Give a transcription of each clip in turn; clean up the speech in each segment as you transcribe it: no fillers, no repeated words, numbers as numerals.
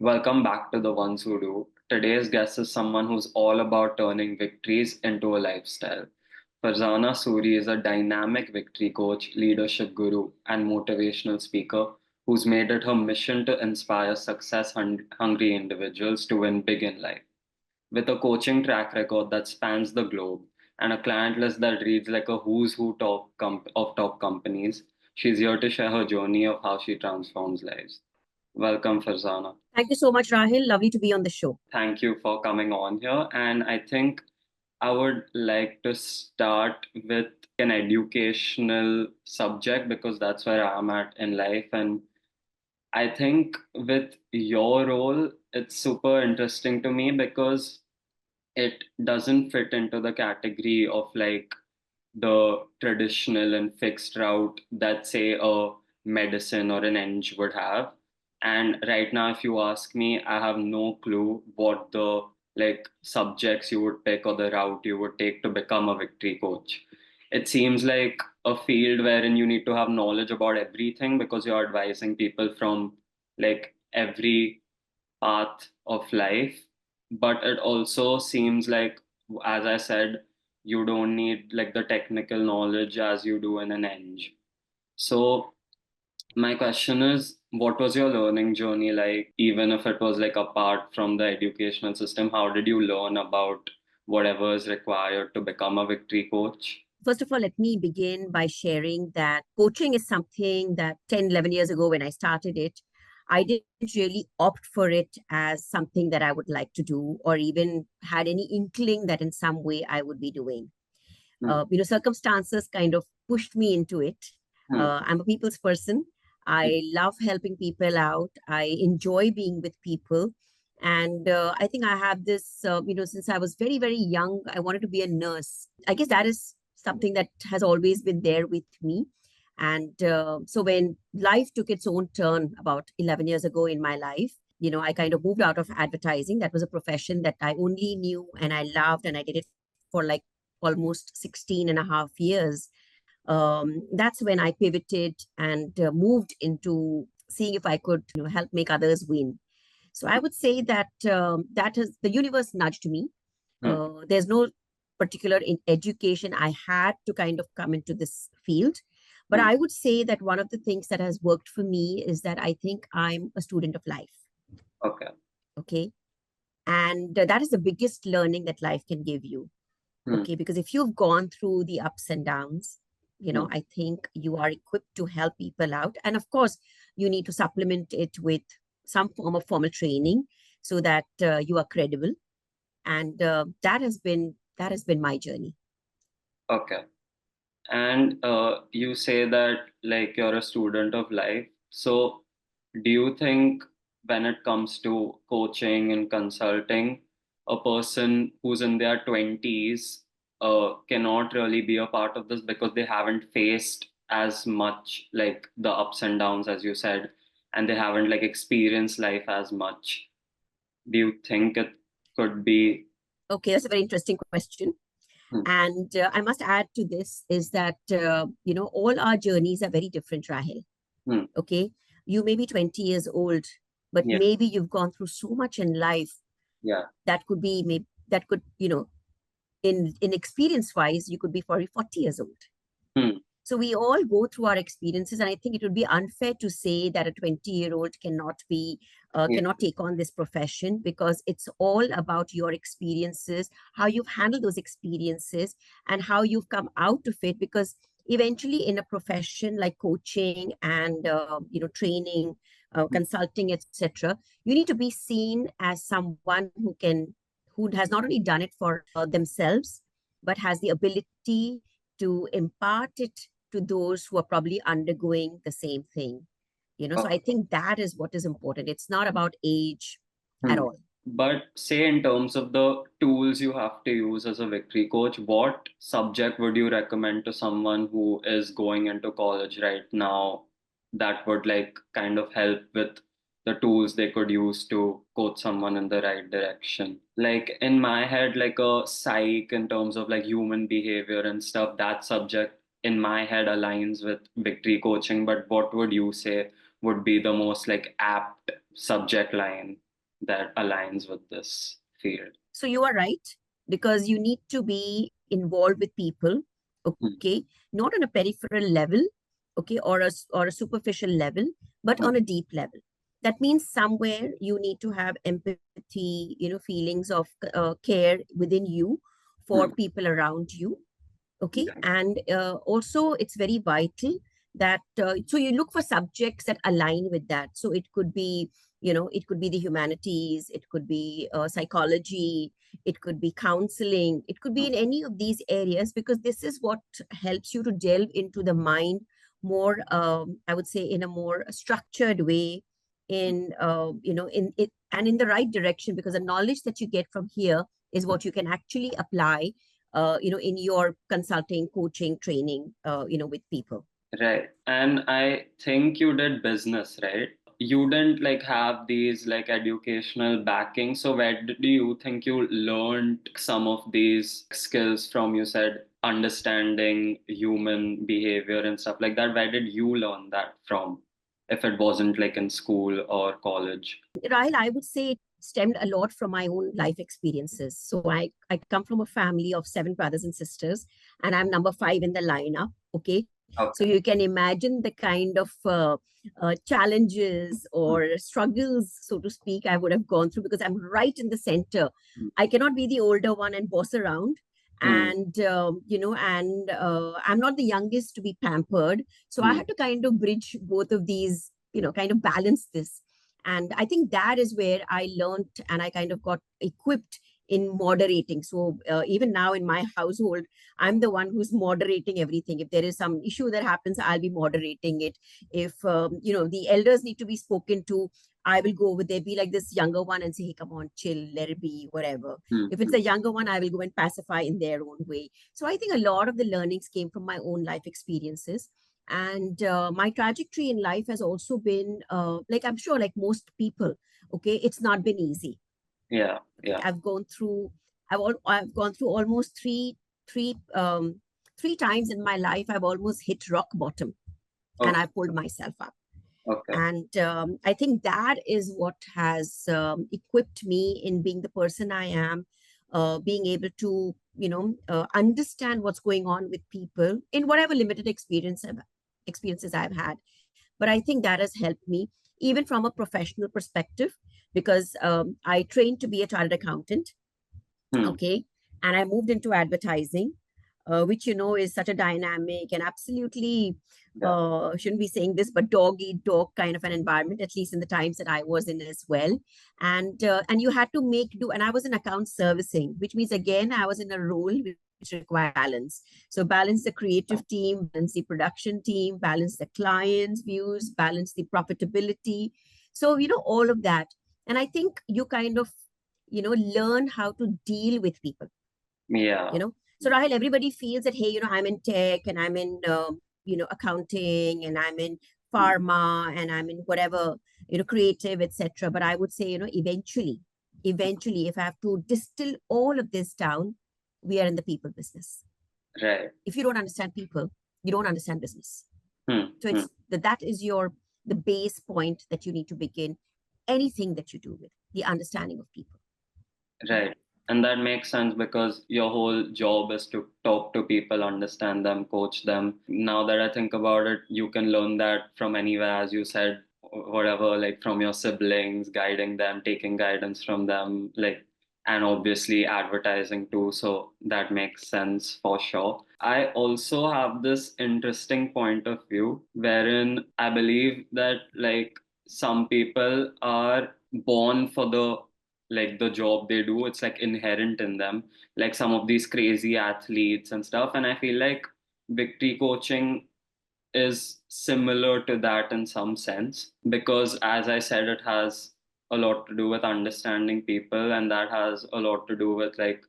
Welcome back to The Ones Who Do. Today's guest is someone who's all about turning victories into a lifestyle. Farzana Suri is a dynamic victory coach, leadership guru, and motivational speaker who's made it her mission to inspire success hungry individuals to win big in life. With a coaching track record that spans the globe and a client list that reads like a who's who of top companies, she's here to share her journey of how she transforms lives. Welcome, Farzana. Thank you so much, Rahil. Lovely to be on the show. Thank you for coming on here. And I think I would like to start with an educational subject because that's where I'm at in life. And I think with your role, it's super interesting to me because it doesn't fit into the category of like the traditional and fixed route that say a medicine or an eng would have. And right now, if you ask me, I have no clue what the like subjects you would pick or the route you would take to become a victory coach. It seems like a field wherein you need to have knowledge about everything because you're advising people from like every path of life. But it also seems like, as I said, you don't need like the technical knowledge as you do in an eng. So my question is, what was your learning journey like, even if it was like apart from the educational system? How did you learn about whatever is required to become a victory coach? First of all, let me begin by sharing that coaching is something that 10, 11 years ago when I started it, I didn't really opt for it as something that I would like to do or even had any inkling that in some way I would be doing. Hmm, Circumstances kind of pushed me into it. hmm, I'm a people's person. hmm, I love helping people out. I enjoy being with people. And I think I have this, since I was very, very young, I wanted to be a nurse. I guess that is something that has always been there with me. And so when life took its own turn about 11 years ago in my life, I kind of moved out of advertising. That was a profession that I only knew and I loved, and I did it for like almost 16 and a half years. That's when I pivoted and moved into seeing if I could, help make others win. So I would say that that is the universe nudged me. hmm. There's no particular in education I had to kind of come into this field. But Hmm. I would say that one of the things that has worked for me is that I think I'm a student of life. Okay. Okay. And that is the biggest learning that life can give you. Hmm, Okay, because if you've gone through the ups and downs, hmm. I think you are equipped to help people out. And of course, you need to supplement it with some form of formal training so that you are credible. And that has been my journey. Okay. And you say that like you're a student of life. So do you think when it comes to coaching and consulting, a person who's in their 20s cannot really be a part of this because they haven't faced as much like the ups and downs as you said, and they haven't like experienced life as much? Do you think it could be? Okay, that's a very interesting question. Hmm, And I must add to this is that, all our journeys are very different, Rahil. hmm, Okay. You may be 20 years old, but yeah, maybe you've gone through so much in life yeah, that could be, maybe that could, in experience wise, you could be 40, 40 years old. hmm, So we all go through our experiences, and I think it would be unfair to say that a 20-year-old yeah, cannot take on this profession, because it's all about your experiences, how you've handled those experiences, and how you've come out of it. Because eventually, in a profession like coaching and training, consulting, etc., you need to be seen as someone who has not only done it for themselves, but has the ability to impart it to those who are probably undergoing the same thing. So I okay. think that is what is important. It's not about age at Hmm. all. But say in terms of the tools you have to use as a victory coach, what subject would you recommend to someone who is going into college right now that would like kind of help with the tools they could use to coach someone in the right direction? Like in my head, like a psych in terms of like human behavior and stuff, that subject in my head aligns with victory coaching. But what would you say would be the most like apt subject line? that aligns with this field. So you are right, because you need to be involved with people, Hmm. okay, not on a peripheral level, okay, or a superficial level, but Hmm. on a deep level. That means somewhere you need to have empathy, feelings of care within you for Hmm. people around you. Okay, Yeah. and also it's very vital that so you look for subjects that align with that. So it could be, it could be the humanities, it could be psychology, it could be counseling, it could be Hmm. in any of these areas, because this is what helps you to delve into the mind more, I would say, in a more structured way, in in it, and in the right direction, because the knowledge that you get from here is what you can actually apply in your consulting, coaching, training, with people. Right. And I think you did business, right? You didn't like have these like educational backing. So where do you think you learned some of these skills from? You said understanding human behavior and stuff like that. Where did you learn that from? If it wasn't like in school or college. Rahil, I would say it stemmed a lot from my own life experiences. So I come from a family of seven brothers and sisters, and I'm number five in the lineup. Okay. So Okay. you can imagine the kind of challenges Hmm. or struggles, so to speak, I would have gone through, because I'm right in the center. I cannot be the older one and boss around. Hmm. And, and I'm not the youngest to be pampered. So I Hmm. had to kind of bridge both of these, kind of balance this. And I think that is where I learned and I kind of got equipped in moderating. So even now in my household, I'm the one who's moderating everything. If there is some issue that happens, I'll be moderating it. If the elders need to be spoken to, I will go over there, be like this younger one and say, hey, come on, chill, let it be, whatever. Hmm. If it's Hmm. a younger one, I will go and pacify in their own way. So I think a lot of the learnings came from my own life experiences. And my trajectory in life has also been like, I'm sure, like most people, okay, it's not been easy. Yeah. Okay, Yeah. I've gone through almost three three times in my life. I've almost hit rock bottom, and I Okay. pulled myself up. Okay. And I think that is what has equipped me in being the person I am, being able to understand what's going on with people in whatever limited experiences I've had. But I think that has helped me even from a professional perspective, because I trained to be a chartered accountant. Hmm. Okay. And I moved into advertising, which, is such a dynamic and absolutely, Yeah. shouldn't be saying this, but dog eat dog kind of an environment, at least in the times that I was in as well. And you had to make do. And I was in account servicing, which means, again, I was in a role which required balance. So balance the creative team, balance the production team, balance the client's views, balance the profitability. So, all of that. And I think you kind of learn how to deal with people. Yeah. So Rahil, everybody feels that, hey, I'm in tech and I'm in accounting and I'm in Hmm. pharma and I'm in whatever, creative, etc. But I would say, eventually, if I have to distill all of this down, we are in the people business. Right. If you don't understand people, you don't understand business. Hmm. So Hmm. it's that is your the base point that you need to begin anything that you do with, the understanding of people. Right. And that makes sense because your whole job is to talk to people, understand them, coach them. Now that I think about it, you can learn that from anywhere, as you said, whatever, like from your siblings, guiding them, taking guidance from them, like, and obviously advertising too. So that makes sense for sure. I also have this interesting point of view wherein I believe that, like, some people are born for the job they do. It's like inherent in them, like some of these crazy athletes and stuff. And I feel like victory coaching is similar to that in some sense, because as I said, it has a lot to do with understanding people, and that has a lot to do with like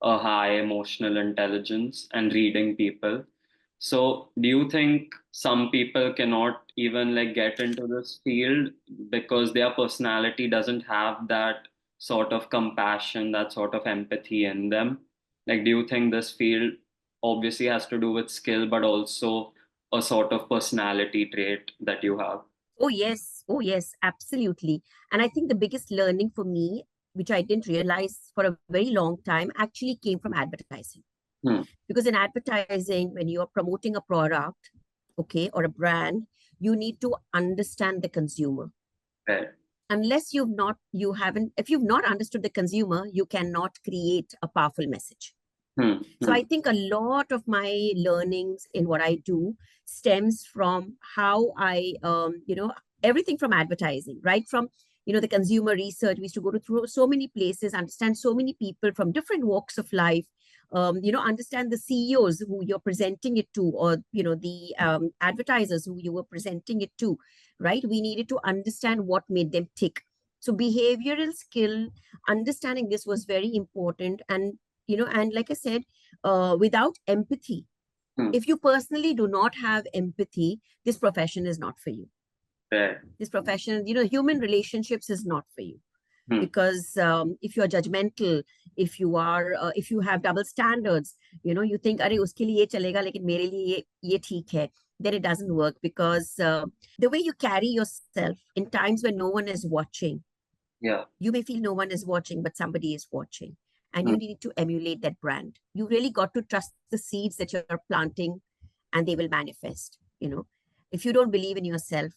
a high emotional intelligence and reading people. So do you think some people cannot even like get into this field because their personality doesn't have that sort of compassion, that sort of empathy in them? Like, do you think this field obviously has to do with skill, but also a sort of personality trait that you have? Oh, yes. Oh, yes, absolutely. And I think the biggest learning for me, which I didn't realize for a very long time, actually came from advertising. Hmm. Because in advertising, when you are promoting a product, okay, or a brand, you need to understand the consumer. Right. Unless you haven't, if you've not understood the consumer, you cannot create a powerful message. Hmm. So Hmm. I think a lot of my learnings in what I do stems from how everything from advertising, right? From, the consumer research. We used to go to through so many places, understand so many people from different walks of life, understand the CEOs who you're presenting it to, or, the advertisers who you were presenting it to, right? We needed to understand what made them tick. So behavioral skill, understanding this was very important. And like I said, without empathy, Hmm. if you personally do not have empathy, this profession is not for you. Right. This profession, human relationships is not for you. Hmm. Because if you are judgmental, if you have double standards, you think, अरे उसके लिए ये चलेगा लेकिन मेरे लिए ये ठीक है, then it doesn't work. Because the way you carry yourself in times when no one is watching, Yeah. you may feel no one is watching, but somebody is watching. And Hmm. you need to emulate that brand. You really got to trust the seeds that you're planting, and they will manifest. If you don't believe in yourself,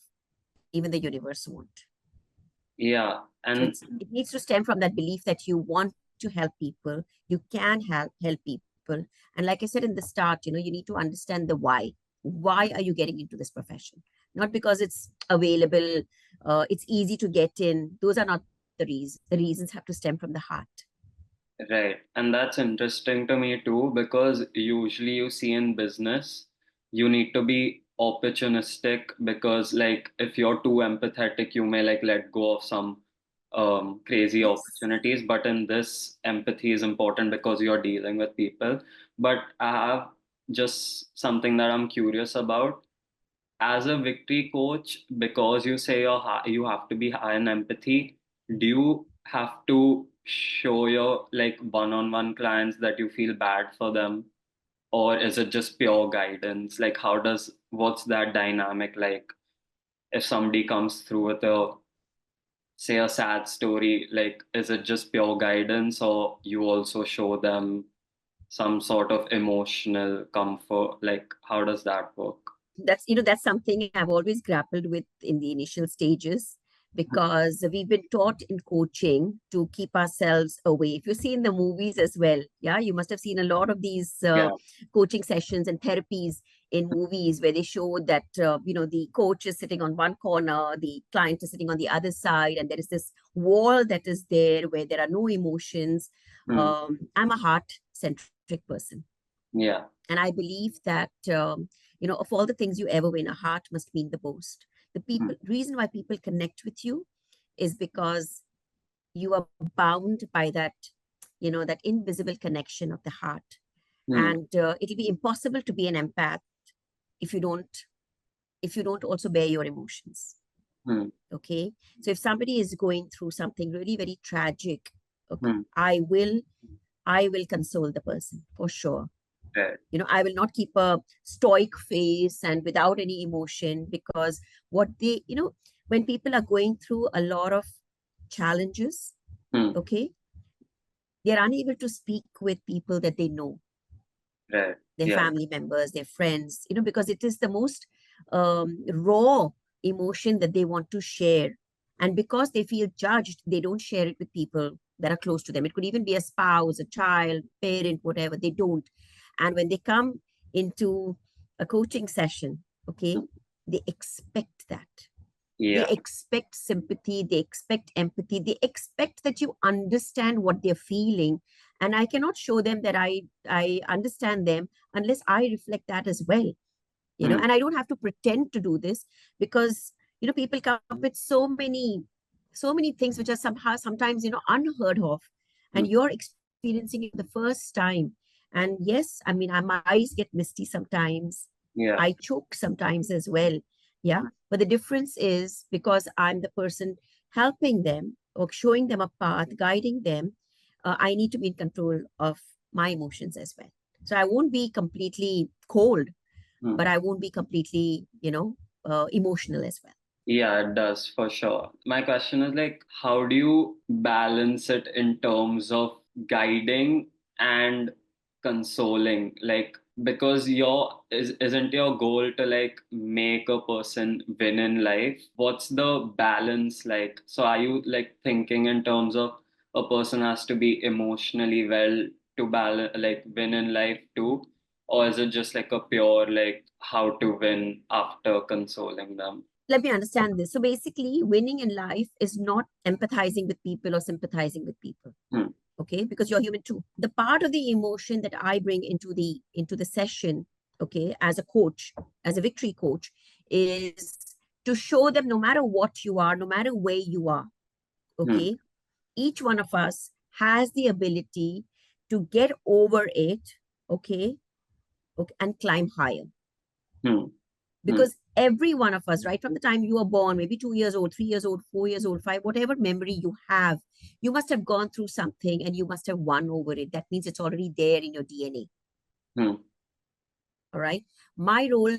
even the universe won't. Yeah. So And it needs to stem from that belief that you want to help people, you can help people. And like I said in the start, you need to understand the why. Why are you getting into this profession? Not because it's available, it's easy to get in. Those are not the reasons. The reasons have to stem from the heart. right. And that's interesting to me too, because usually you see in business, you need to be opportunistic because like if you're too empathetic, you may like let go of some crazy Yes. opportunities. But in this, empathy is important because you're dealing with people. But I have just something that I'm curious about. As a victory coach, because you say you have to be high in empathy, do you have to show your like one-on-one clients that you feel bad for them, or is it just pure guidance? Like what's that dynamic like if somebody comes through with a say a sad story, like is it just pure guidance or you also show them some sort of emotional comfort? Like how does that work? That's something I've always grappled with in the initial stages, because we've been taught in coaching to keep ourselves away. If you see in the movies as well, yeah, you must have seen a lot of these Yeah. coaching sessions and therapies in movies where they show that the coach is sitting on one corner, the client is sitting on the other side, and there is this wall that is there where there are no emotions. Hmm. I'm a heart centric person, Yeah. and I believe that, of all the things you ever win, a heart must mean the most. The Hmm. reason why people connect with you is because you are bound by that invisible connection of the heart. Hmm. And it'll be impossible to be an empath if you don't also bear your emotions. Hmm. Okay. So if somebody is going through something really very tragic, okay, Hmm. I will console the person for sure. Right. I will not keep a stoic face and without any emotion, because what they when people are going through a lot of challenges, Hmm. okay, they're unable to speak with people that they know, Right. their Yeah. family members, their friends, because it is the most raw emotion that they want to share. And because they feel judged, they don't share it with people that are close to them. It could even be a spouse, a child, parent, whatever. They don't. And when they come into a coaching session, okay, they expect that. They Yeah. expect sympathy, they expect empathy, they expect that you understand what they're feeling. And I cannot show them that I understand them unless I reflect that as well. Hmm. And I don't have to pretend to do this, because people come up with so many things which are somehow sometimes unheard of, Hmm. and you're experiencing it for the first time. And yes, I mean, my eyes get misty sometimes, Yeah. I choke sometimes as well. Yeah. But the difference is, because I'm the person helping them or showing them a path, guiding them, I need to be in control of my emotions as well. So I won't be completely cold, Hmm. but I won't be completely, emotional as well. Yeah, it does for sure. My question is like, how do you balance it in terms of guiding and consoling? Like, because isn't your goal to like make a person win in life? What's the balance like? So are you like thinking in terms of a person has to be emotionally well to balance like win in life too? Or is it just like a pure like how to win after consoling them? Let me understand this. So basically, winning in life is not empathizing with people or sympathizing with people. Hmm. Okay, because you're human too. The part of the emotion that I bring into the session, okay, as a coach, as a victory coach, is to show them no matter what you are, no matter where you are, Hmm. okay, each one of us has the ability to get over it, okay, okay, and climb higher. Hmm. Hmm. Because every one of us, right from the time you were born, maybe 2 years old, 3 years old, 4 years old, five, whatever memory you have, you must have gone through something and you must have won over it. That means it's already there in your DNA. Hmm. All right. My role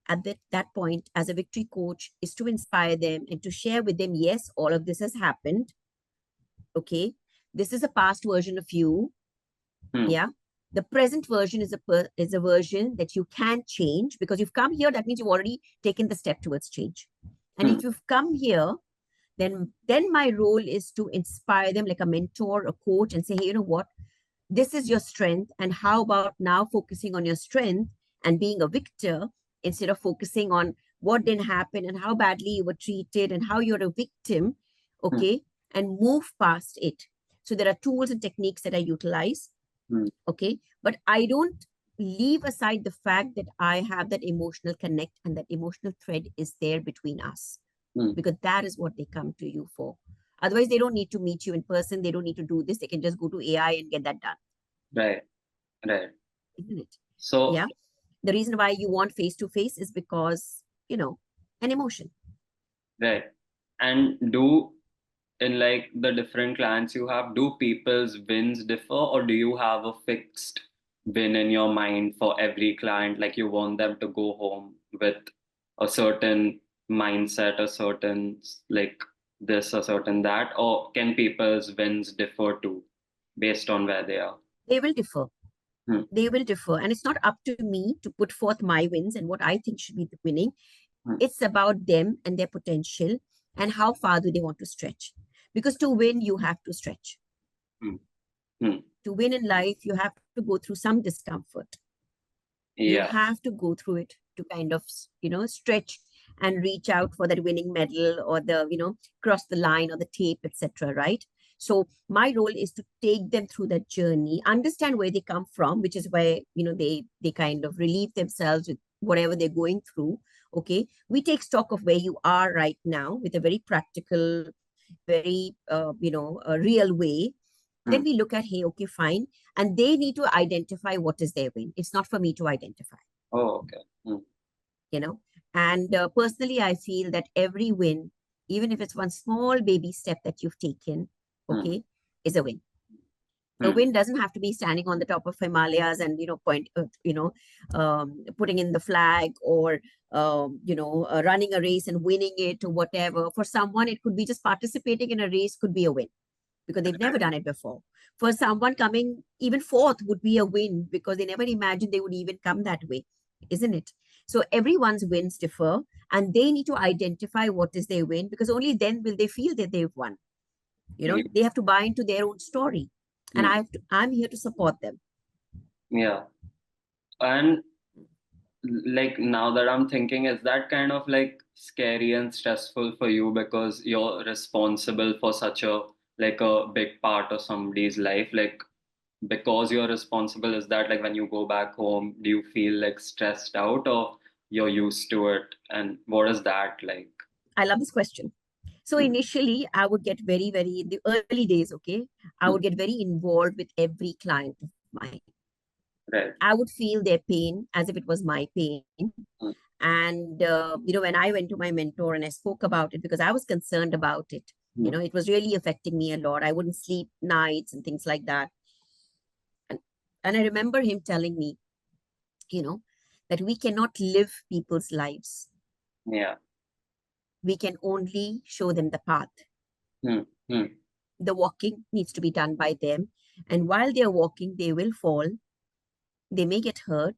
at that point as a victory coach is to inspire them and to share with them, yes, all of this has happened. Okay. This is a past version of you. Hmm. Yeah. The present version is a version that you can change because you've come here. That means you've already taken the step towards change. And Hmm. if you've come here, then my role is to inspire them like a mentor, a coach, and say, hey, you know what? This is your strength. And how about now focusing on your strength and being a victor instead of focusing on what didn't happen and how badly you were treated and how you're a victim, Hmm. okay? And move past it. So there are tools and techniques that I utilize, Hmm. okay? But I don't leave aside the fact that I have that emotional connect and that emotional thread is there between us Hmm. because that is what they come to you for. Otherwise, they don't need to meet you in person. They don't need to do this. They can just go to AI and get that done, Right. Right. isn't it? So, Yeah. The reason why you want face to face is because, an emotion. right. And do in like the different clients you have, do people's wins differ, or do you have a fixed win in your mind for every client? Like you want them to go home with a certain mindset, a certain like this, a certain that, or can people's wins differ too based on where they are? They will differ. Hmm. They will differ. And it's not up to me to put forth my wins and what I think should be the winning. Hmm. It's about them and their potential and how far do they want to stretch. Because to win, you have to stretch. Hmm. Hmm. To win in life, you have to go through some discomfort. You Yeah. have to go through it to kind of stretch and reach out for that winning medal or the cross the line or the tape, etc., right? So my role is to take them through that journey, understand where they come from, which is where they kind of relieve themselves with whatever they're going through. Okay, we take stock of where you are right now with a very practical, very a real way. Hmm. Then we look at, hey, okay, fine, and they need to identify what is their win. It's not for me to identify, Oh, okay. Hmm. you know. And personally, I feel that every win, even if it's one small baby step that you've taken, Hmm. okay, is a win. A Hmm. win doesn't have to be standing on the top of Himalayas and putting in the flag or running a race and winning it or whatever. For someone, it could be just participating in a race could be a win because they've never done it before. For someone coming even fourth would be a win because they never imagined they would even come that way, isn't it? So everyone's wins differ and they need to identify what is their win because only then will they feel that they've won. Yeah. They have to buy into their own story. And Hmm. I'm here to support them. Yeah. And like now that I'm thinking, is that kind of like scary and stressful for you because you're responsible for such a like a big part of somebody's life? Like because you're responsible, is that like when you go back home, do you feel like stressed out or you're used to it? And what is that like? I love this question. So Hmm. initially, I would get very, very, in the early days, okay, I Hmm. would get very involved with every client of mine. Right. I would feel their pain as if it was my pain. Hmm. And, when I went to my mentor and I spoke about it because I was concerned about it, Hmm. it was really affecting me a lot. I wouldn't sleep nights and things like that. And, and I remember him telling me, you know, that we cannot live people's lives. Yeah. we can only show them the path. Hmm. Hmm. The walking needs to be done by them. And while they're walking, they will fall, they may get hurt.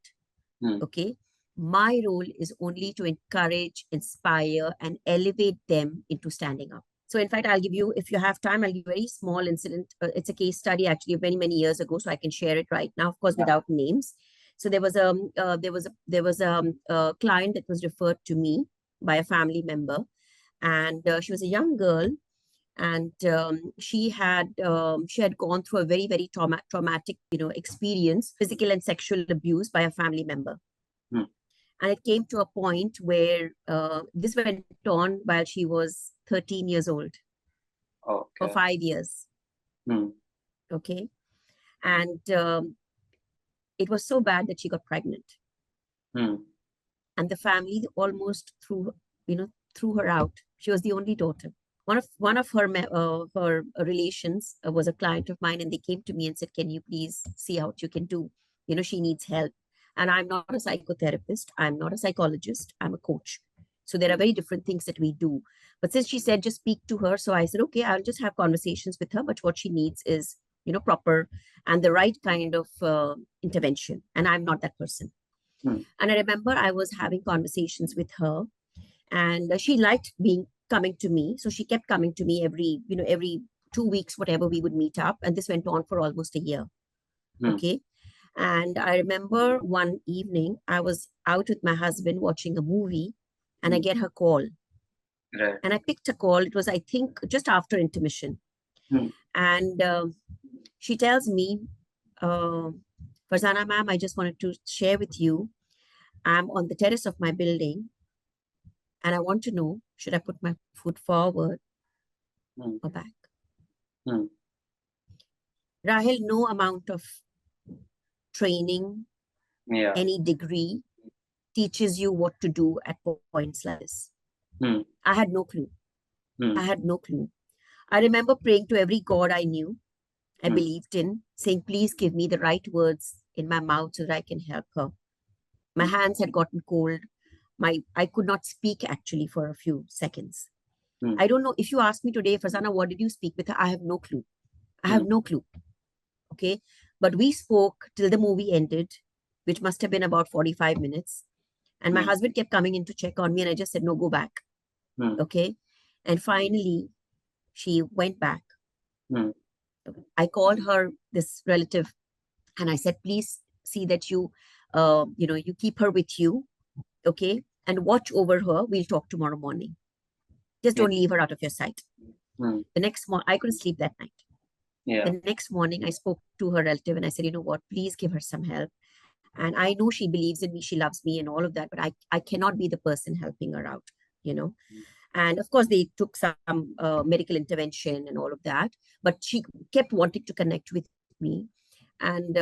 Hmm. Okay. My role is only to encourage, inspire, and elevate them into standing up. So, in fact, I'll give you, if you have time, I'll give you a very small incident. It's a case study actually many, many years ago, so I can share it right now, of course, Yeah. without names. So there was a client that was referred to me by a family member, and she was a young girl, and she had gone through a very, very traumatic experience, physical and sexual abuse by a family member. Hmm. And it came to a point where this went on while she was 13 years old, for Okay. 5 years. Hmm. Okay. And it was so bad that she got pregnant. Hmm. And the family almost threw her out. She was the only daughter. One of her relations was a client of mine, and they came to me and said, "Can you please see what you can do? She needs help." And I'm not a psychotherapist. I'm not a psychologist. I'm a coach. So there are Hmm. very different things that we do. But since she said just speak to her, so I said, okay, I'll just have conversations with her. But what she needs is proper and the right kind of intervention. And I'm not that person. Hmm. And I remember I was having conversations with her, and she liked being coming to me, so she kept coming to me every 2 weeks, whatever, we would meet up, and this went on for almost a year. Hmm. Okay. And I remember one evening I was out with my husband watching a movie, and I Hmm. get her call, Right. and I picked a call. It was, I think, just after intermission. Hmm. And she tells me, uh, Farzana ma'am, I just wanted to share with you, I'm on the terrace of my building, and I want to know, should I put my foot forward Hmm. or back? Hmm. Rahel, no amount of training, Yeah. any degree teaches you what to do at points like this. Hmm. I had no clue. Hmm. I had no clue. I remember praying to every God I knew, I Hmm. believed in, saying, please give me the right words in my mouth so that I can help her. My Hmm. hands had gotten cold. I could not speak actually for a few seconds. Hmm. I don't know. If you ask me today, Farzana, what did you speak with her? I have no clue. I Hmm. have no clue. Okay. But we spoke till the movie ended, which must have been about 45 minutes. And my Yeah. husband kept coming in to check on me, and I just said, no, go back. Hmm. Okay. And finally, she went back. Hmm. I called her, this relative, and I said, please see that you keep her with you. Okay. And watch over her. We'll talk tomorrow morning. Just Yeah. don't leave her out of your sight. Hmm. The next morning, I couldn't sleep that night. Yeah. The next morning, I spoke to her relative and I said, you know what, please give her some help. And I know she believes in me, she loves me and all of that, but I cannot be the person helping her out, you know. And of course, they took some medical intervention and all of that, but she kept wanting to connect with me. And,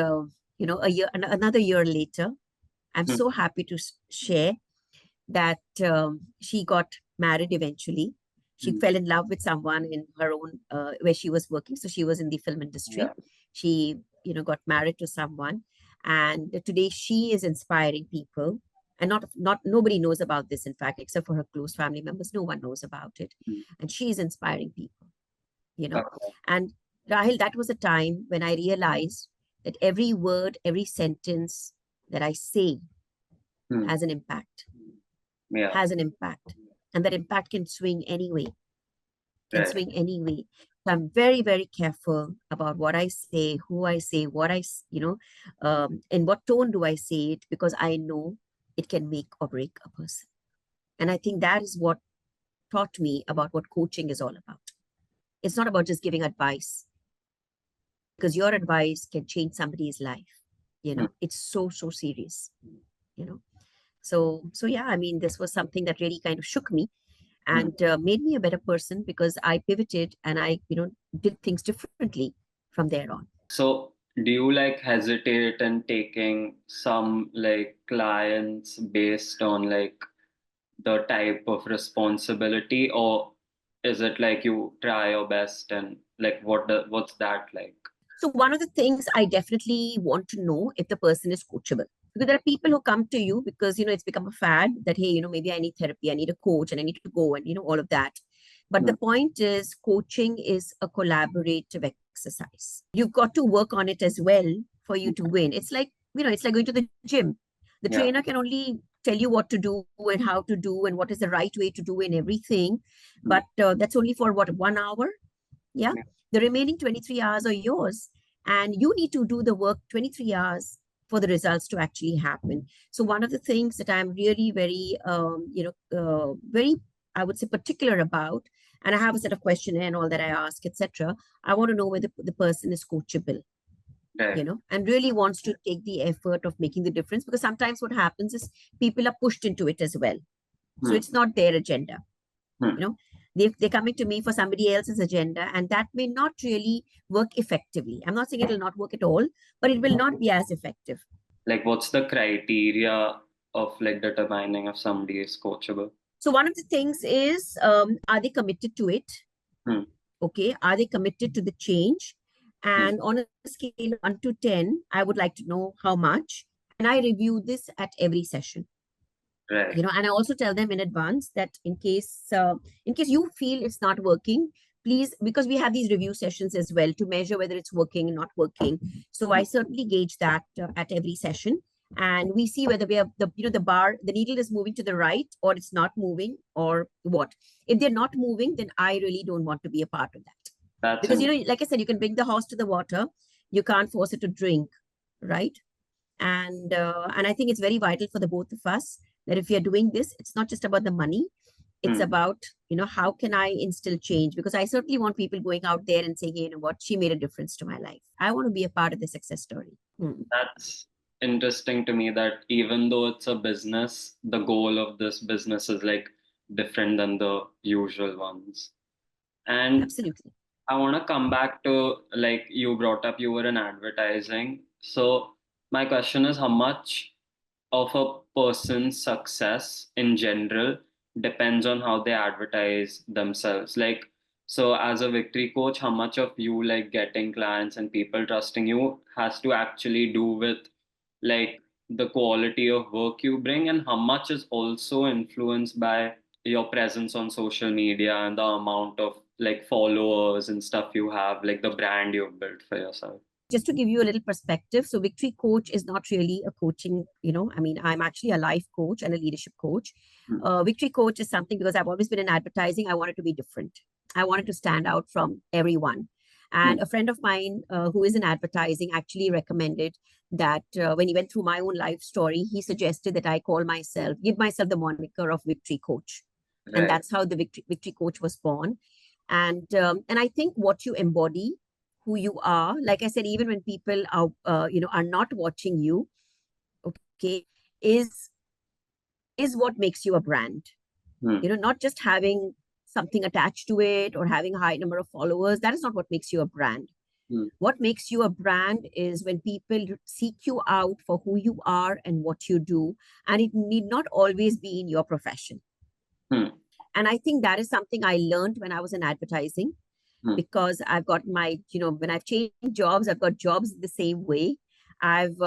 another year later, I'm Hmm. so happy to share that she got married eventually. She Hmm. fell in love with someone in her own, where she was working. So she was in the film industry. Yeah. She, got married to someone. And today she is inspiring people. And not nobody knows about this, in fact, except for her close family members. No one knows about it. Hmm. And she is inspiring people, you know. Okay. And Rahil, that was a time when I realized that every word, every sentence that I say Hmm. has an impact, Yeah. has an impact. And that impact can swing anyway, can Right. swing anyway. So I'm very, very careful about what I say, who I say, in what tone do I say it, because I know it can make or break a person. And I think that is what taught me about what coaching is all about. It's not about just giving advice, because your advice can change somebody's life. Hmm. It's so, so serious, you know. So yeah, I mean, this was something that really kind of shook me Hmm. and made me a better person, because I pivoted and I, did things differently from there on. So, do you like hesitate in taking some like clients based on like the type of responsibility, or is it like you try your best and like what's that like? So one of the things I definitely want to know if the person is coachable. Because there are people who come to you because, it's become a fad that, hey, maybe I need therapy, I need a coach, and I need to go and, all of that. But the Hmm. point is, coaching is a collaborative exercise. You've got to work on it as well for you to win. It's like going to the gym. The Yeah. trainer can only tell you what to do and how to do and what is the right way to do and everything. Hmm. But that's only for what, 1 hour? Yeah. Yeah. The remaining 23 hours are yours. And you need to do the work 23 hours for the results to actually happen. So one of the things that I'm really very, very, I would say, particular about, and I have a set of questionnaire and all that I ask, etc. I want to know whether the person is coachable, Right. and really wants to take the effort of making the difference. Because sometimes what happens is people are pushed into it as well. So Hmm. it's not their agenda. Hmm. you know they're coming to me for somebody else's agenda, and that may not really work effectively. I'm not saying it will not work at all, but it will not be as effective. Like, what's the criteria of like determining if somebody is coachable? So one of the things is, are they committed to it? Hmm. Okay, are they committed to the change? Hmm. And on a scale of 1 to 10, I would like to know how much. And I review this at every session. Right. And I also tell them in advance that in case you feel it's not working, please, because we have these review sessions as well to measure whether it's working and not working. So I certainly gauge that at every session, and we see whether we have the needle is moving to the right or it's not moving, or what. If they're not moving, then I really don't want to be a part of that. That's Because in. like I said, you can bring the horse to the water, you can't force it to drink, right? And I think it's very vital for the both of us that if we are doing this, it's not just about the money. It's Hmm. about, how can I instill change? Because I certainly want people going out there and saying, hey, you know what, she made a difference to my life. I want to be a part of the success story. That's interesting to me that even though it's a business, the goal of this business is like different than the usual ones. And Absolutely. I want to come back to like you brought up you were in advertising. So my question is how much of a person's success in general depends on how they advertise themselves. Like, so as a victory coach, how much of you like getting clients and people trusting you has to actually do with like the quality of work you bring, and how much is also influenced by your presence on social media and the amount of like followers and stuff you have, like the brand you've built for yourself. Just to give you a little perspective, so Victory Coach is not really a coaching, I mean, I'm actually a life coach and a leadership coach. Hmm. Victory Coach is something because I've always been in advertising. I wanted to be different. I wanted to stand out from everyone. Hmm. And a friend of mine who is in advertising actually recommended that when he went through my own life story, he suggested that I give myself the moniker of Victory Coach. And Right. that's how the Victory Coach was born. And I think what you embody, who you are, like I said, even when people are not watching you, okay, is is what makes you a brand. Hmm. Not just having something attached to it or having a high number of followers. That is not what makes you a brand. Hmm. What makes you a brand is when people seek you out for who you are and what you do, and it need not always be in your profession. Hmm. And I think that is something I learned when I was in advertising, Hmm. because I've got when I've changed jobs, I've got jobs the same way. I've,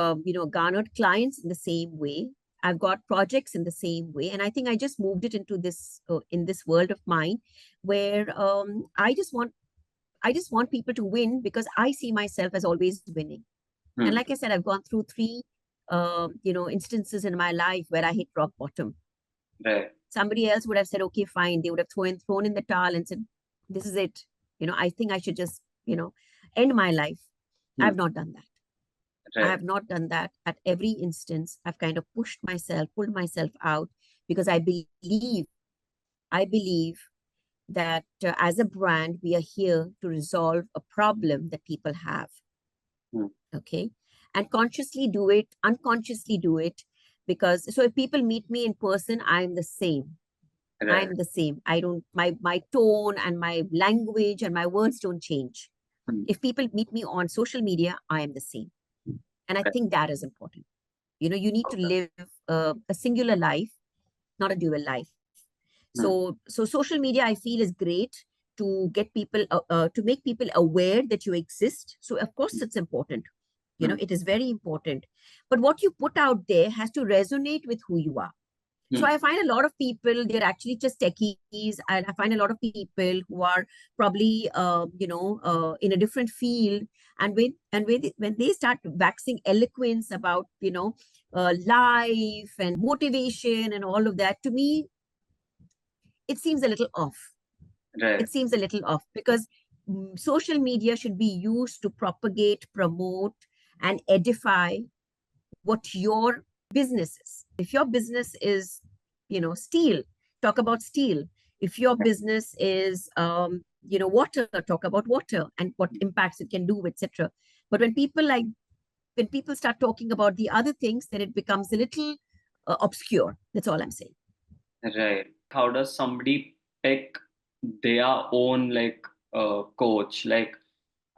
garnered clients in the same way. I've got projects in the same way. And I think I just moved it into in this world of mine where I just want people to win because I see myself as always winning. And Hmm. like I said, I've gone through three, instances in my life where I hit rock bottom. Right. Somebody else would have said, okay, fine. They would have thrown in the towel and said, this is it. I think I should just, end my life. I Hmm. have not done that. I Right. have not done that. At every instance, I've kind of pulled myself out because I believe that as a brand, we are here to resolve a problem that people have. Hmm. Okay. And consciously do it, unconsciously do it. Because so if people meet me in person, I'm the same. Right. I'm the same. I don't, my tone and my language and my words don't change. Hmm. If people meet me on social media, I am the same. And I Right. think that is important. You need to live a singular life, not a dual life. Hmm. So social media, I feel, is great to get people, to make people aware that you exist. So of course it's important. You know, it is very important. But what you put out there has to resonate with who you are. So I find a lot of people, they're actually just techies. And I find a lot of people who are probably, in a different field. And when they start waxing eloquence about, life and motivation and all of that, to me, it seems a little off. Right. It seems a little off because social media should be used to propagate, promote, and edify what your business is. If your business is, steel, talk about steel. If your business is, water, talk about water and what impacts it can do, etc. But when people start talking about the other things, then it becomes a little obscure. That's all I'm saying. Right. How does somebody pick their own like coach? Like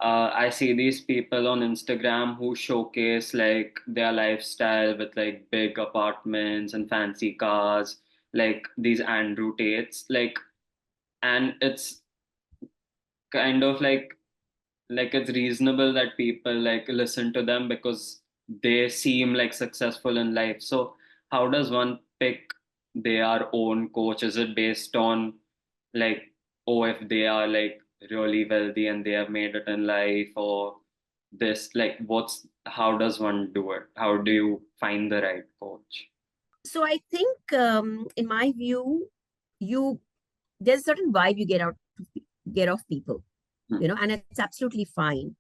I see these people on Instagram who showcase like their lifestyle with like big apartments and fancy cars, like these Andrew Tates, like, and it's kind of like it's reasonable that people like listen to them because they seem like successful in life. So how does one pick their own coach? Is it based on like, oh, if they are like really wealthy and they have made it in life, or this, like, what's, how does one do it? How do you find the right coach? So I think, in my view, you there's a certain vibe you get off people, Hmm. and it's absolutely fine.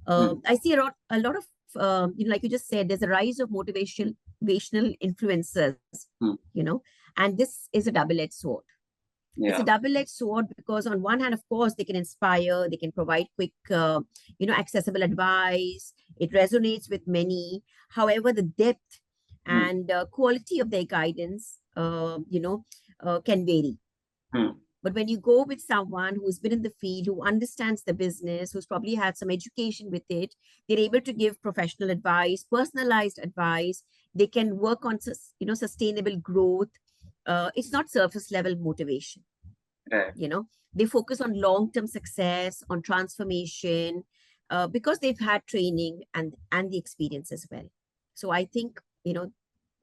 Hmm. I see a lot of, like you just said, there's a rise of motivational influencers, Hmm. you know, and this is a double-edged sword. It's a Yeah. double-edged sword because on one hand, of course, they can inspire, they can provide quick, accessible advice. It resonates with many. However, the depth Hmm. and quality of their guidance, can vary. Hmm. But when you go with someone who's been in the field, who understands the business, who's probably had some education with it, they're able to give professional advice, personalized advice. They can work on, sustainable growth. It's not surface level motivation. Right. You know, they focus on long term success, on transformation, because they've had training and the experience as well. So I think,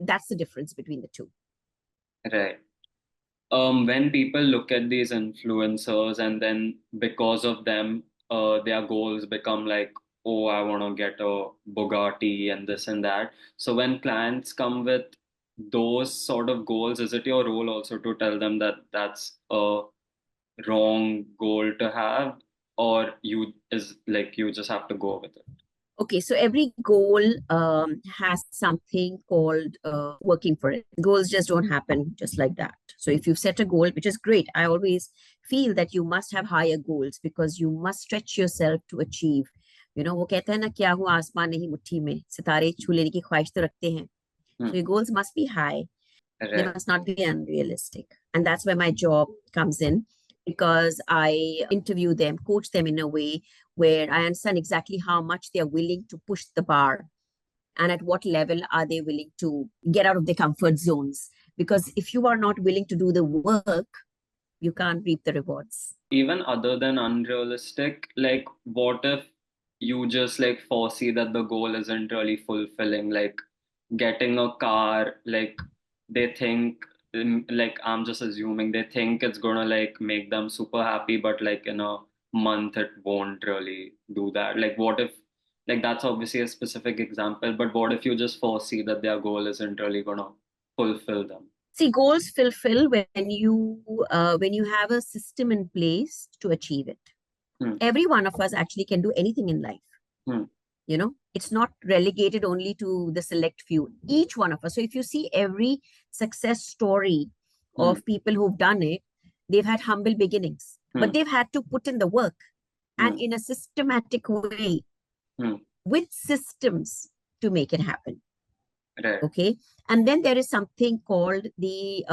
that's the difference between the two. Right. When people look at these influencers and then because of them, their goals become like, oh, I want to get a Bugatti and this and that. So when clients come with those sort of goals, is it your role also to tell them that that's a wrong goal to have, or you is like you just have to go with it? Okay, so every goal has something called working for it. Goals just don't happen just like that. So if you've set a goal, which is great, I always feel that you must have higher goals because you must stretch yourself to achieve. वो कहते हैं ना, क्या हुआ आसमान नहीं मुट्ठी में, सितारे छू लेने की ख्वाहिश तो रखते हैं. Hmm. So your goals must be high. They Right. must not be unrealistic. And that's where my job comes in because I interview them, coach them in a way where I understand exactly how much they are willing to push the bar and at what level are they willing to get out of their comfort zones. Because if you are not willing to do the work, you can't reap the rewards. Even other than unrealistic, like what if you just like foresee that the goal isn't really fulfilling, like getting a car, like they think, like I'm just assuming they think it's gonna like make them super happy, but like in a month it won't really do that. Like what if, like that's obviously a specific example, but what if you just foresee that their goal isn't really gonna fulfill them? See, goals fulfill when you have a system in place to achieve it. Hmm. Every one of us actually can do anything in life. Hmm. It's not relegated only to the select few, each one of us. So if you see every success story Hmm. of people who've done it, they've had humble beginnings, but Hmm. they've had to put in the work and Hmm. in a systematic way Hmm. with systems to make it happen. Right. Okay. And then there is something called the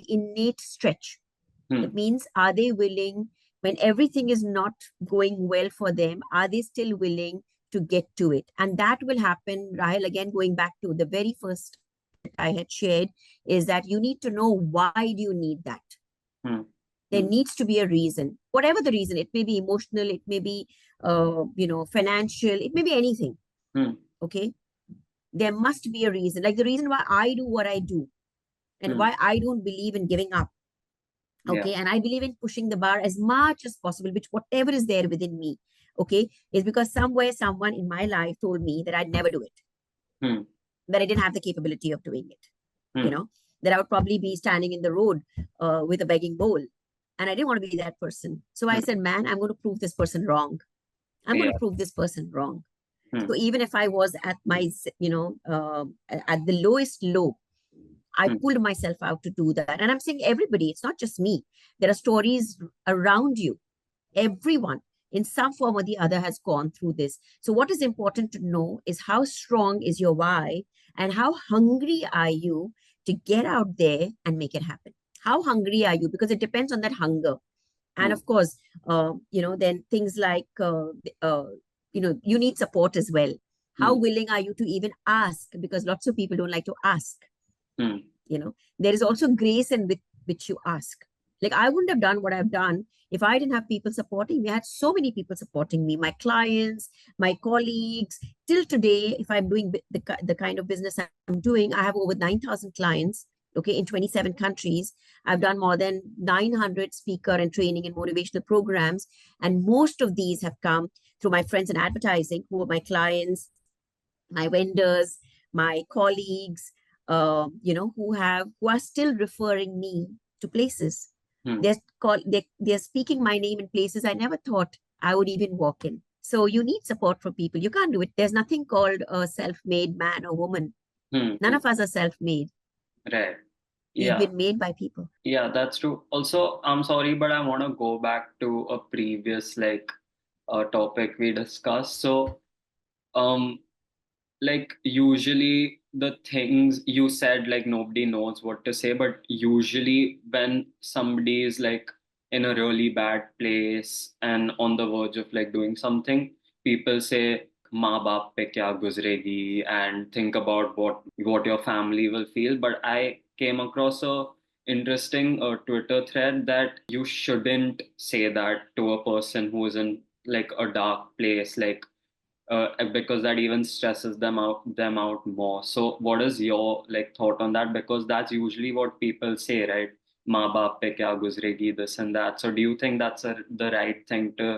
innate stretch. Hmm. That means, are they willing, when everything is not going well for them, are they still willing to get to it? And that will happen, Rahel, again, going back to the very first I had shared, is that you need to know why do you need that? Hmm. There Hmm. needs to be a reason, whatever the reason. It may be emotional, it may be, financial, it may be anything. Hmm. Okay. There must be a reason. Like the reason why I do what I do and Hmm. why I don't believe in giving up. Yeah. Okay. And I believe in pushing the bar as much as possible, which whatever is there within me. Okay. Is because somewhere someone in my life told me that I'd never do it, Hmm. that I didn't have the capability of doing it, you Hmm. know, that I would probably be standing in the road with a begging bowl. And I didn't want to be that person. So I Hmm. said, man, I'm going to prove this person wrong. I'm going Yeah. to prove this person wrong. Hmm. So even if I was at my, at the lowest low, I Hmm. pulled myself out to do that. And I'm saying everybody, it's not just me. There are stories around you. Everyone in some form or the other has gone through this. So what is important to know is how strong is your why and how hungry are you to get out there and make it happen. How hungry are you? Because it depends on that hunger. And Hmm. of course, then things like, you need support as well. How Hmm. willing are you to even ask? Because lots of people don't like to ask. Hmm. There is also grace in with which you ask. Like I wouldn't have done what I've done if I didn't have people supporting me. I had so many people supporting me, my clients, my colleagues. Till today, if I'm doing the kind of business I'm doing, I have over 9,000 clients, okay, in 27 countries. I've done more than 900 speaker and training and motivational programs, and most of these have come through my friends in advertising, who are my clients, my vendors, my colleagues, who are still referring me to places. Hmm. They're speaking my name in places I never thought I would even walk in. So you need support from people. You can't do it. There's nothing called a self-made man or woman. Hmm. None Hmm. of us are self-made. Right. We've Yeah. been made by people. Yeah, that's true. Also, I'm sorry, but I want to go back to a previous topic we discussed. So, um, like usually the things you said, like nobody knows what to say, but usually when somebody is like in a really bad place and on the verge of like doing something, people say maa baap pe kya guzregi, and think about what your family will feel. But I came across a interesting Twitter thread that you shouldn't say that to a person who is in like a dark place, like because that even stresses them out more. So what is your like thought on that? Because that's usually what people say, right? "Maa baap pe kya guzregi," this and that. So do you think that's the right thing to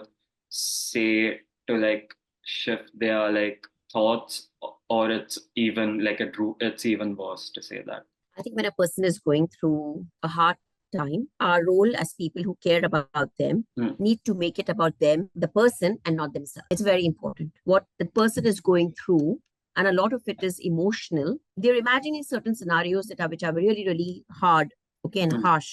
say to like shift their like thoughts, or it's even like it's even worse to say that? I think when a person is going through a hard time, our role as people who care about them Hmm. need to make it about them, the person, and not themselves. It's very important. What the person is going through, and a lot of it is emotional. They're imagining certain scenarios which are really, really hard, okay, and Hmm. harsh.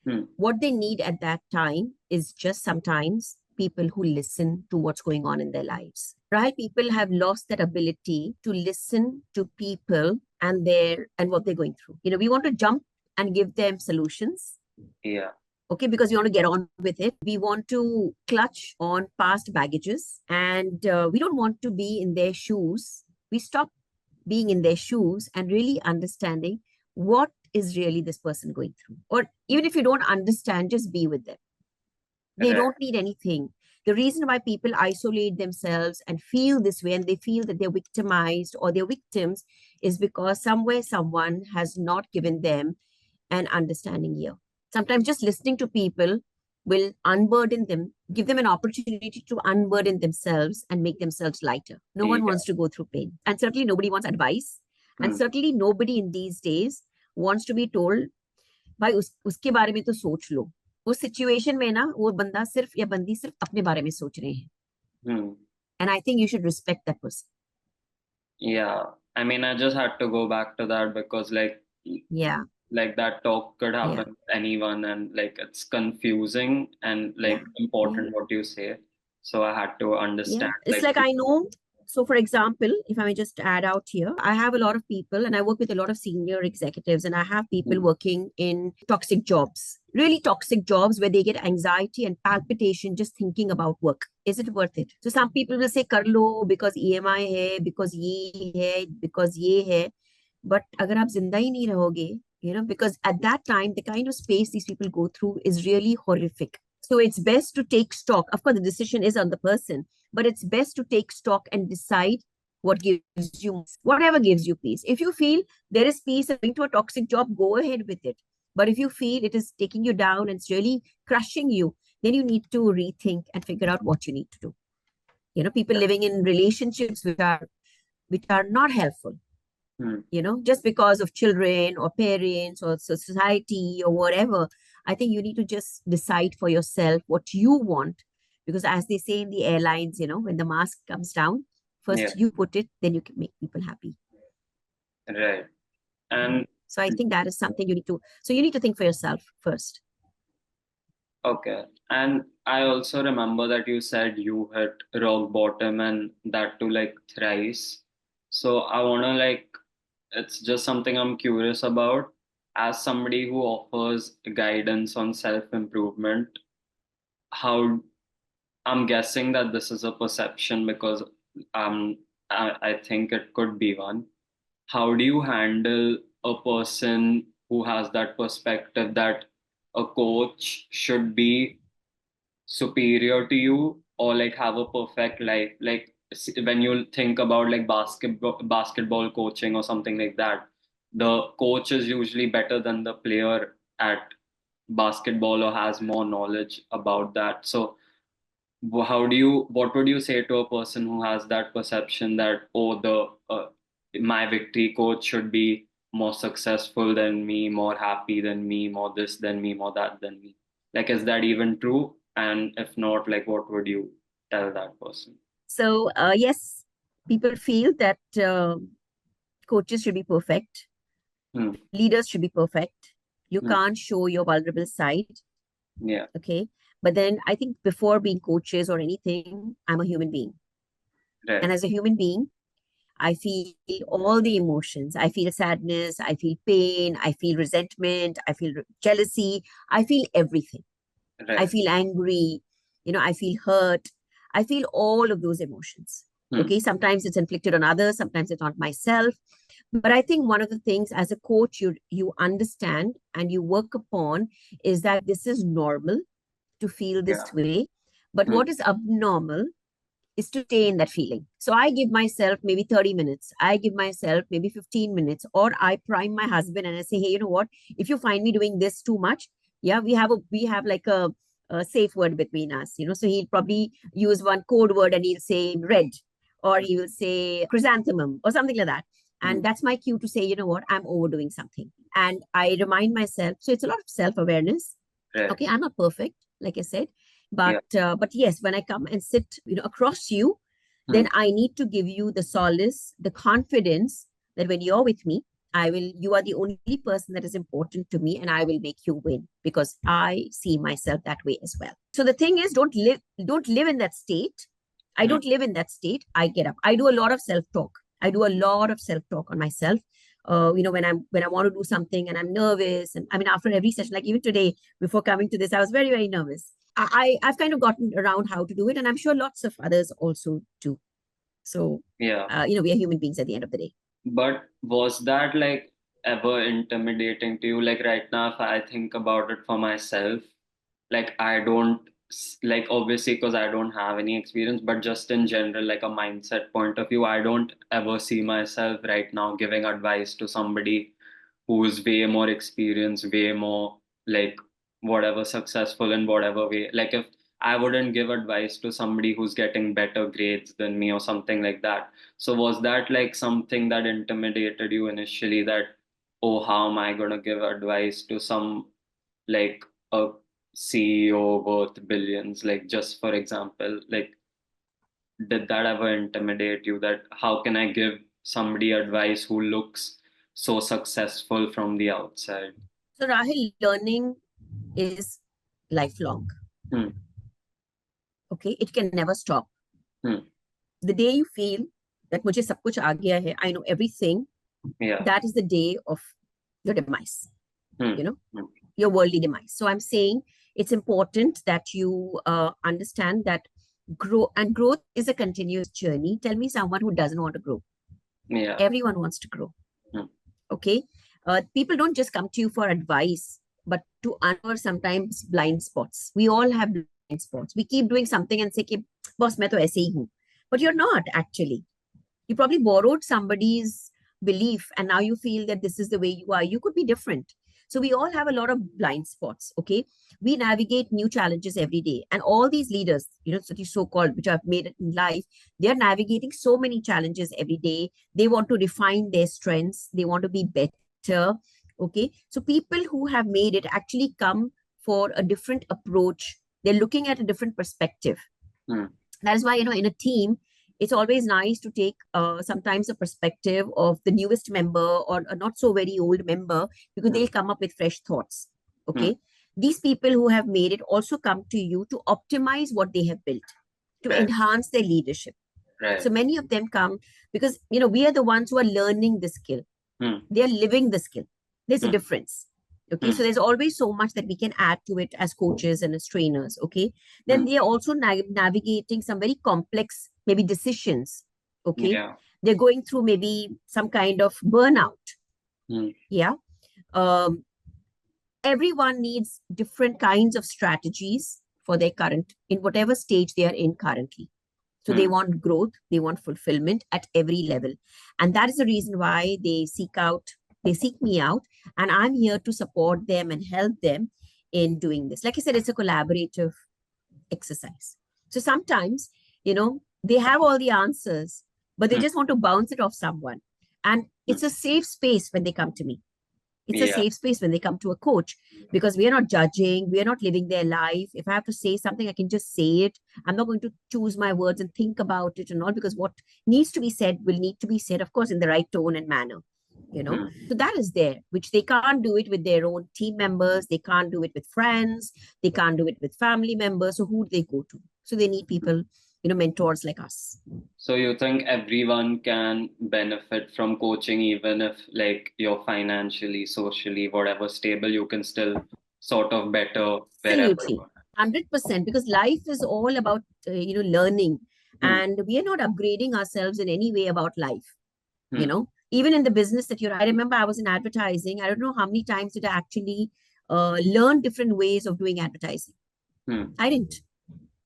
Hmm. What they need at that time is just sometimes people who listen to what's going on in their lives. Right? People have lost that ability to listen to people and what they're going through. We want to jump and give them solutions. Yeah. Okay, because we want to get on with it. We want to clutch on past baggages, and we don't want to be in their shoes. We stop being in their shoes and really understanding what is really this person going through. Or even if you don't understand, just be with them. They Right. don't need anything. The reason why people isolate themselves and feel this way and they feel that they're victimized or they're victims is because somewhere someone has not given them an understanding ear. Sometimes just listening to people will unburden them, give them an opportunity to unburden themselves and make themselves lighter. No one Yeah. wants to go through pain. And certainly nobody wants advice. And Hmm. certainly nobody in these days wants to be told, भाई उसके बारे में तो सोच लो. उस situation में ना वो बंदा सिर्फ या बंदी सिर्फ अपने बारे में सोच रहे हैं. Hmm. And I think you should respect that person. Yeah. I mean, I just had to go back to that because Yeah, that talk could yeah, happen to anyone, and like it's confusing and yeah, like yeah. important what you say. So I had to Yeah, understand it's like I know. So, for example, if I may just add out here, I have a lot of people and I work with a lot of senior executives, and I have people Hmm. working in toxic jobs, really toxic jobs where they get anxiety and palpitation just thinking about work. Is it worth it? So, some people will say, Kar lo because EMI hai, because ye hai. But agar aap zinda hi nahi rahoge, because at that time, the kind of space these people go through is really horrific. So it's best to take stock. Of course, the decision is on the person, but it's best to take stock and decide what gives you, whatever gives you peace. If you feel there is peace in going to a toxic job, go ahead with it. But if you feel it is taking you down and it's really crushing you, then you need to rethink and figure out what you need to do. People living in relationships which are not helpful, Hmm. just because of children or parents or society or whatever. I think you need to just decide for yourself what you want. Because as they say in the airlines, when the mask comes down, Yeah, first you put it, then you can make people happy. right. Yeah. And So I think that is something you need to think for yourself first. okay. And I also remember that you said you hit rock bottom and that too like thrice. So I wanna like it's just something I'm curious about. As somebody who offers guidance on self-improvement, how I'm guessing that this is a perception because I think it could be one. How do you handle a person who has that perspective that a coach should be superior to you or like have a perfect life? Like when you think about like basketball coaching or something like that, the coach is usually better than the player at basketball or has more knowledge about that. So what would you say to a person who has that perception that, oh, the my victory coach should be more successful than me, more happy than me, more this than me, more that than me? Like, is that even true? And if not, like, what would you tell that person? So yes, people feel that coaches should be perfect, Hmm. leaders should be perfect. You Hmm. can't show your vulnerable side. Yeah. Okay. But then I think before being coaches or anything, I'm a human being. Right. And as a human being, I feel all the emotions. I feel sadness, I feel pain, I feel resentment, I feel jealousy, I feel everything. I Right. feel angry, I feel hurt. I feel all of those emotions. Hmm. Okay. Sometimes it's inflicted on others, sometimes it's on myself. But I think one of the things as a coach you understand and you work upon is that this is normal to feel this Yeah. way. But Hmm. what is abnormal is to stay in that feeling. So I give myself maybe 30 minutes. I give myself maybe 15 minutes, or I prime my husband and I say, hey, you know what? If you find me doing this too much, yeah, we have like a safe word between us, So he'll probably use one code word and he'll say red, or he will say chrysanthemum or something like that. Hmm. And that's my cue to say, you know what, I'm overdoing something. And I remind myself. So it's a lot of self-awareness. Right. Okay, I'm not perfect, like I said, Yeah. but yes, when I come and sit, across you, Hmm. then I need to give you the solace, the confidence that when you're with me, you are the only person that is important to me, and I will make you win because I see myself that way as well. So the thing is, don't live in that state. I Hmm. don't live in that state. I get up. I do a lot of self-talk. I do a lot of self-talk on myself. When I want to do something and I'm nervous, and I mean, after every session, like even today, before coming to this, I was very, very nervous. I've kind of gotten around how to do it, and I'm sure lots of others also do. So, Yeah. we are human beings at the end of the day. But was that like ever intimidating to you? Like right now, if I think about it for myself, like I don't like obviously because I don't have any experience, but just in general, like a mindset point of view, I don't ever see myself right now giving advice to somebody who's way more experienced, way more like whatever successful in whatever way. Like if I wouldn't give advice to somebody who's getting better grades than me or something like that. So was that like something that intimidated you initially that, oh, how am I gonna give advice to some like a CEO worth billions? Like just for example, like did that ever intimidate you that how can I give somebody advice who looks so successful from the outside? So, Rahil, learning is lifelong. Hmm. Okay, it can never stop. Hmm. The day you feel that मुझे सब कुछ आ गया है, I know everything, Yeah. that is the day of your demise. Hmm. You know, Hmm. your worldly demise. So I'm saying it's important that you understand that growth is a continuous journey. Tell me someone who doesn't want to grow. Yeah. Everyone wants to grow. Hmm. Okay. People don't just come to you for advice, but to uncover sometimes blind spots. We all have blind spots. We keep doing something and say, कि, boss, मैं तो ऐसे ही हूँ. But you're not actually. You probably borrowed somebody's belief and now you feel that this is the way you are. You could be different. So we all have a lot of blind spots. Okay. We navigate new challenges every day. And all these leaders, so called, which have made it in life, they're navigating so many challenges every day. They want to refine their strengths, they want to be better. Okay. So people who have made it actually come for a different approach. They're looking at a different perspective. Hmm. That is why, in a team, it's always nice to take sometimes a perspective of the newest member or a not so very old member, because Hmm. they'll come up with fresh thoughts. Hmm. Okay. These people who have made it also come to you to optimize what they have built, to Right. enhance their leadership. Right. So many of them come because, we are the ones who are learning the skill. Hmm. They are living the skill. There's a Hmm. difference. Okay. Hmm. So there's always so much that we can add to it as coaches and as trainers. Okay. Then Hmm. they are also navigating some very complex, maybe decisions. Okay. Yeah. They're going through maybe some kind of burnout. Hmm. Yeah. Um, Everyone needs different kinds of strategies for their current, in whatever stage they are in currently. So they Hmm. want growth, they want fulfillment at every level. And that is the reason why they seek me out, and I'm here to support them and help them in doing this. Like I said, it's a collaborative exercise. So sometimes, they have all the answers, but they Hmm. just want to bounce it off someone. And Hmm. it's a safe space when they come to me. It's a Yeah. safe space when they come to a coach, because we are not judging, we are not living their life. If I have to say something, I can just say it. I'm not going to choose my words and think about it and all, because what needs to be said will need to be said, of course, in the right tone and manner. Hmm. So that is there, which they can't do it with their own team members, they can't do it with friends, they can't do it with family members. So who do they go to? So they need people, mentors like us. So you think everyone can benefit from coaching, even if like you're financially, socially, whatever stable, you can still sort of better wherever Absolutely. you are. 100%, because life is all about learning, Hmm. and we are not upgrading ourselves in any way about life. Hmm. Even in the business that I remember I was in advertising. I don't know how many times did I actually learn different ways of doing advertising. Hmm. I didn't.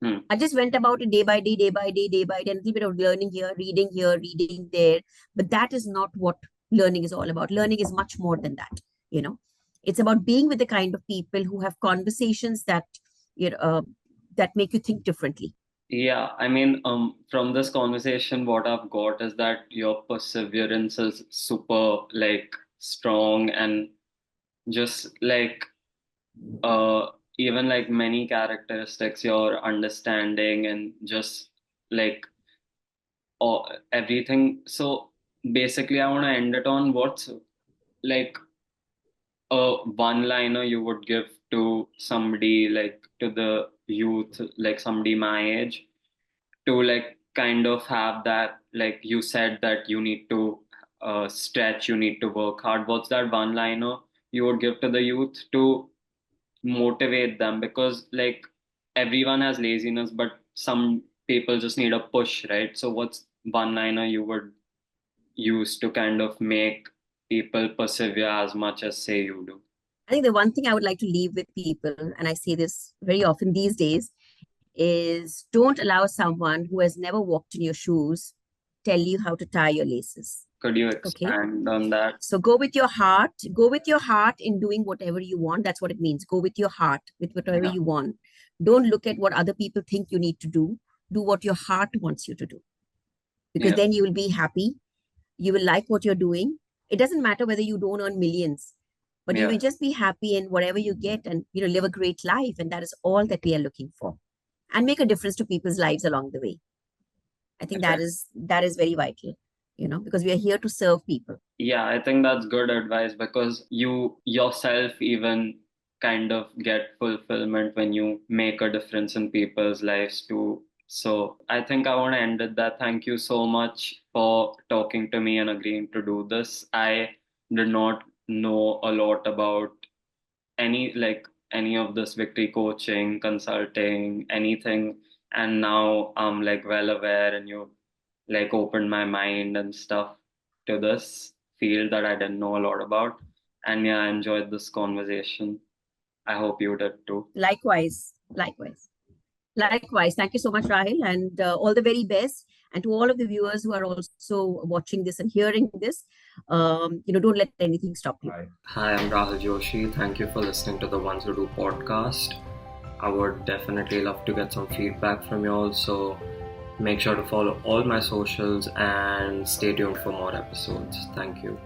Hmm. I just went about it day by day, day by day, day by day, a little bit of learning here, reading there. But that is not what learning is all about. Learning is much more than that. You know, it's about being with the kind of people who have conversations that you know that make you think differently. Yeah, I mean, from this conversation, what I've got is that your perseverance is super like strong and just like uh even like many characteristics, your understanding and just like everything. So basically, I want to end it on what's like a one-liner you would give to somebody like to the youth, like somebody my age, to like kind of have that, like you said that you need to stretch, you need to work hard. What's that one-liner you would give to the youth to motivate them? Because like everyone has laziness, but some people just need a push, right? So what's one-liner you would use to kind of make people persevere as much as say you do? I think the one thing I would like to leave with people, and I say this very often these days, is don't allow someone who has never walked in your shoes tell you how to tie your laces. Could you Okay. expand on that? So go with your heart. Go with your heart in doing whatever you want. That's what it means. Go with your heart, with whatever Yeah. you want. Don't look at what other people think you need to do. Do what your heart wants you to do, because Yeah. then you will be happy. You will like what you're doing. It doesn't matter whether you don't earn millions, but you Yeah. will just be happy in whatever you get, and live a great life. And that is all that we are looking for, and make a difference to people's lives along the way. I think Right. that is very vital, because we are here to serve people. Yeah, I think that's good advice because you yourself even kind of get fulfillment when you make a difference in people's lives too. So I think I want to end with that. Thank you so much for talking to me and agreeing to do this. I did not know a lot about any of this victory coaching, consulting, anything. And now I'm like well aware and you like opened my mind and stuff to this field that I didn't know a lot about. And yeah, I enjoyed this conversation. I hope you did too. Likewise, likewise. Likewise. Thank you so much, Rahil, and all the very best. And to all of the viewers who are also watching this and hearing this, don't let anything stop you. Hi, I'm Rahul Joshi. Thank you for listening to the Ones Who Do podcast. I would definitely love to get some feedback from you all. So make sure to follow all my socials and stay tuned for more episodes. Thank you.